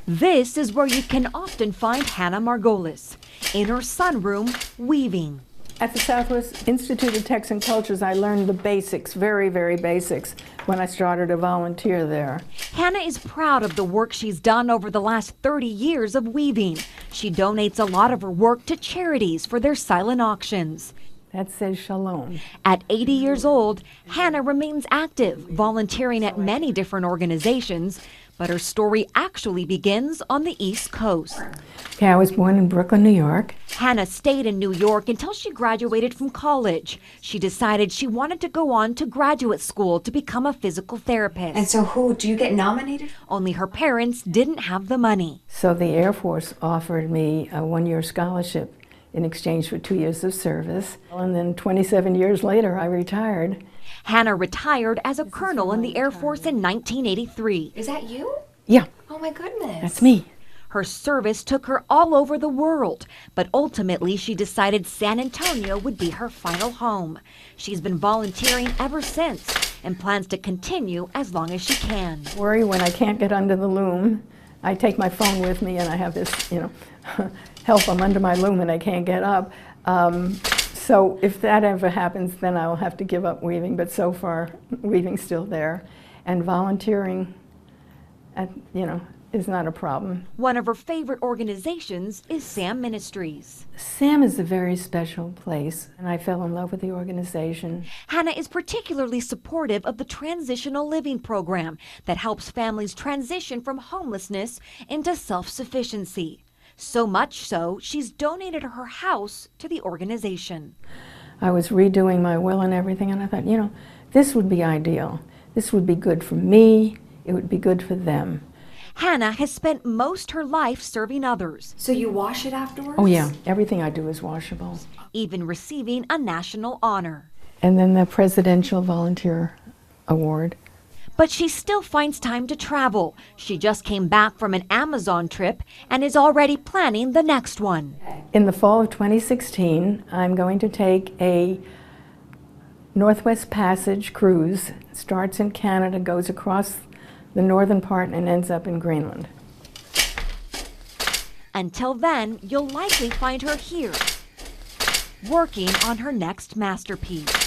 This is where you can often find Hannah Margolis, in her sunroom, weaving. At the Southwest Institute of Texan Cultures, I learned the basics, very, very basics, when I started to volunteer there. Hannah is proud of the work she's done over the last 30 years of weaving. She donates a lot of her work to charities for their silent auctions. That says shalom. At 80 years old, Hannah remains active, volunteering at many different organizations, but her story actually begins on the East Coast. Okay, I was born in Brooklyn, New York. Hannah stayed in New York until she graduated from college. She decided she wanted to go on to graduate school to become a physical therapist. And so do you get nominated? Only her parents didn't have the money. So the Air Force offered me a one-year scholarship in exchange for 2 years of service. And then 27 years later, I retired. Hannah retired as a colonel in the Air Force in 1983. Is that you? Yeah. Oh my goodness. That's me. Her service took her all over the world, but ultimately she decided San Antonio would be her final home. She's been volunteering ever since and plans to continue as long as she can. Worry when I can't get under the loom. I take my phone with me and I have this, help, I'm under my loom and I can't get up. So if that ever happens, then I'll have to give up weaving, but so far, weaving's still there. And volunteering, is not a problem. One of her favorite organizations is SAM Ministries. SAM is a very special place, and I fell in love with the organization. Hannah is particularly supportive of the Transitional Living Program that helps families transition from homelessness into self-sufficiency. So much so, she's donated her house to the organization. I was redoing my will and everything, and I thought, this would be ideal. This would be good for me. It would be good for them. Hannah has spent most her life serving others. So you wash it afterwards? Oh yeah, everything I do is washable. Even receiving a national honor. And then the Presidential Volunteer Award. But she still finds time to travel. She just came back from an Amazon trip and is already planning the next one. In the fall of 2016, I'm going to take a Northwest Passage cruise. It starts in Canada, goes across the northern part, and ends up in Greenland. Until then, you'll likely find her here, working on her next masterpiece.